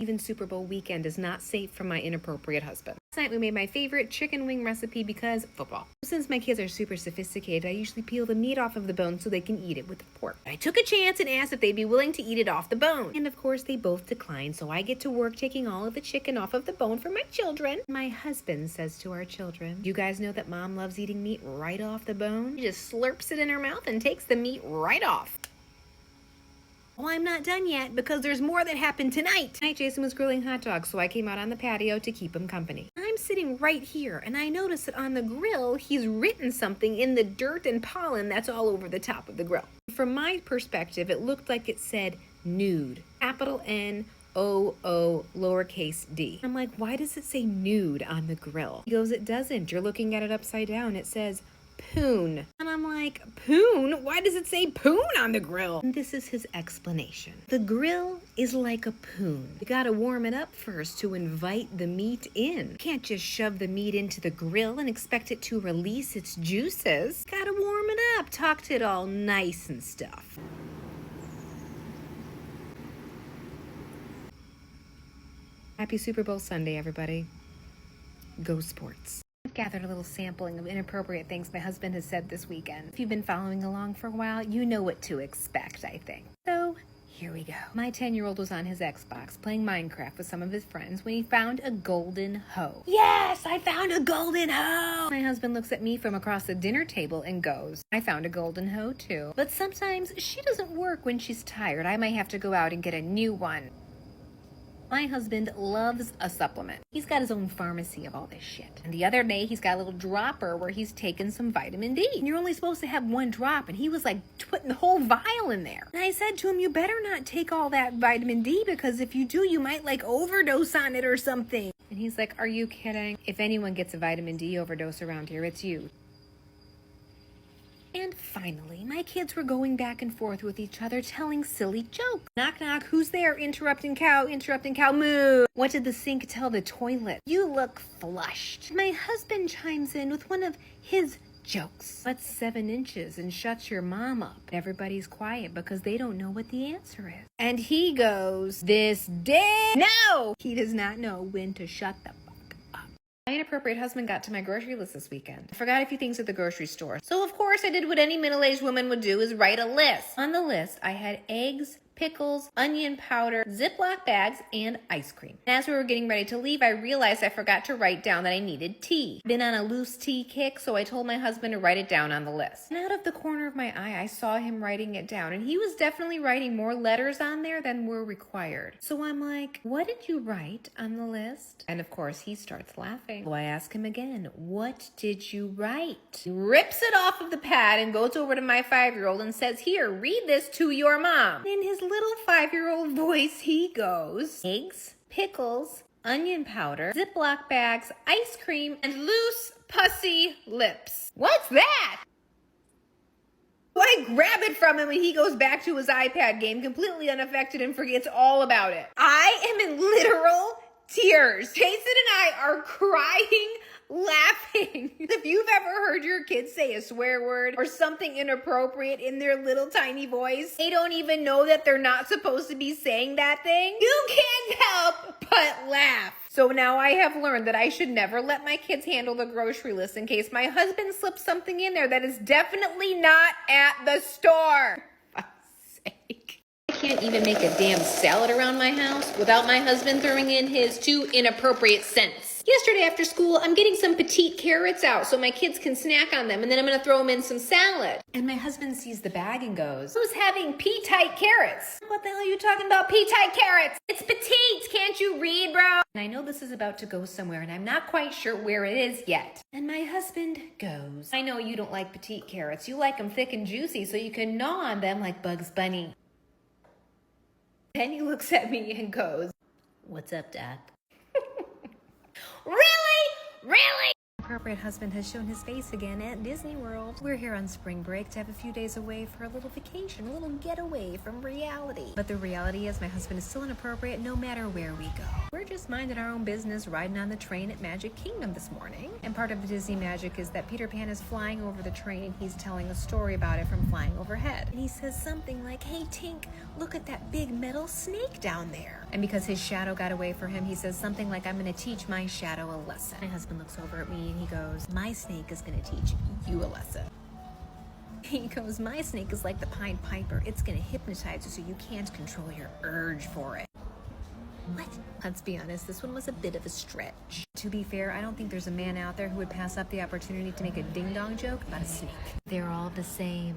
Even Super Bowl weekend is not safe for my inappropriate husband. Last night we made my favorite chicken wing recipe because football. Since my kids are super sophisticated, I usually peel the meat off of the bone so they can eat it with the pork. I took a chance and asked if they'd be willing to eat it off the bone. And of course they both declined, so I get to work taking all of the chicken off of the bone for my children. My husband says to our children, "You guys know that mom loves eating meat right off the bone?" She just slurps it in her mouth and takes the meat right off. Well, I'm not done yet because there's more that happened tonight. Tonight, Jason was grilling hot dogs, so I came out on the patio to keep him company. I'm sitting right here, and I notice that on the grill, he's written something in the dirt and pollen that's all over the top of the grill. From my perspective, it looked like it said nude. Capital N-O-O, lowercase d. I'm like, why does it say nude on the grill? He goes, it doesn't. You're looking at it upside down. It says poon. And I'm like, poon? Why does it say poon on the grill? And this is his explanation. The grill is like a poon. You gotta warm it up first to invite the meat in. You can't just shove the meat into the grill and expect it to release its juices. Gotta warm it up, talk to it all nice and stuff. Happy Super Bowl Sunday, everybody. Go sports. I've gathered a little sampling of inappropriate things my husband has said this weekend. If you've been following along for a while, you know what to expect, I think. So, here we go. My 10-year-old was on his Xbox playing Minecraft with some of his friends when he found a golden hoe. Yes, I found a golden hoe! My husband looks at me from across the dinner table and goes, I found a golden hoe too. But sometimes she doesn't work when she's tired. I might have to go out and get a new one. My husband loves a supplement. He's got his own pharmacy of all this shit. And the other day, he's got a little dropper where he's taken some vitamin D. And you're only supposed to have one drop, and he was like putting the whole vial in there. And I said to him, you better not take all that vitamin D, because if you do, you might like overdose on it or something. And he's like, are you kidding? If anyone gets a vitamin D overdose around here, it's you. And finally, my kids were going back and forth with each other telling silly jokes. Knock, knock, who's there? Interrupting cow, moo. What did the sink tell the toilet? You look flushed. My husband chimes in with one of his jokes. What's 7 inches and shuts your mom up? Everybody's quiet because they don't know what the answer is. And he goes, this dick. No! He does not know when to shut the My inappropriate husband got to my grocery list this weekend. I forgot a few things at the grocery store. So of course I did what any middle-aged woman would do, is write a list. On the list, I had eggs, pickles, onion powder, Ziploc bags, and ice cream. And as we were getting ready to leave, I realized I forgot to write down that I needed tea. Been on a loose tea kick, so I told my husband to write it down on the list. And out of the corner of my eye, I saw him writing it down, and he was definitely writing more letters on there than were required. So I'm like, what did you write on the list? And of course, he starts laughing. So I ask him again, what did you write? He rips it off of the pad and goes over to my 5-year-old and says, here, read this to your mom. In his little 5-year-old voice, he goes, eggs, pickles, onion powder, Ziploc bags, ice cream, and loose, pussy lips. What's that? I grab it from him and he goes back to his iPad game completely unaffected and forgets all about it. I am in literal tears. Jason and I are crying, laughing. If you've ever heard your kids say a swear word or something inappropriate in their little tiny voice, they don't even know that they're not supposed to be saying that thing. You can't help but laugh. So now I have learned that I should never let my kids handle the grocery list in case my husband slips something in there that is definitely not at the store. For fuck's sake. I can't even make a damn salad around my house without my husband throwing in his 2 inappropriate cents. Yesterday after school, I'm getting some petite carrots out so my kids can snack on them, and then I'm gonna throw them in some salad. And my husband sees the bag and goes, who's having pea-tight carrots? What the hell are you talking about, pea-tight carrots? It's petite, can't you read, bro? And I know this is about to go somewhere, and I'm not quite sure where it is yet. And my husband goes, I know you don't like petite carrots. You like them thick and juicy so you can gnaw on them like Bugs Bunny. Then he looks at me and goes, what's up, Doc? Really? Inappropriate husband has shown his face again at Disney World. We're here on spring break to have a few days away for a little vacation, a little getaway from reality. But the reality is my husband is still inappropriate no matter where we go. We're just minding our own business, riding on the train at Magic Kingdom this morning. And part of the Disney magic is that Peter Pan is flying over the train and he's telling a story about it from flying overhead. And he says something like, hey Tink, look at that big metal snake down there. And because his shadow got away from him, he says something like, I'm going to teach my shadow a lesson. My husband looks over at me and he goes, my snake is going to teach you a lesson. He goes, my snake is like the Pied Piper. It's going to hypnotize you so you can't control your urge for it. What? Let's be honest, this one was a bit of a stretch. To be fair, I don't think there's a man out there who would pass up the opportunity to make a ding-dong joke about a snake. They're all the same.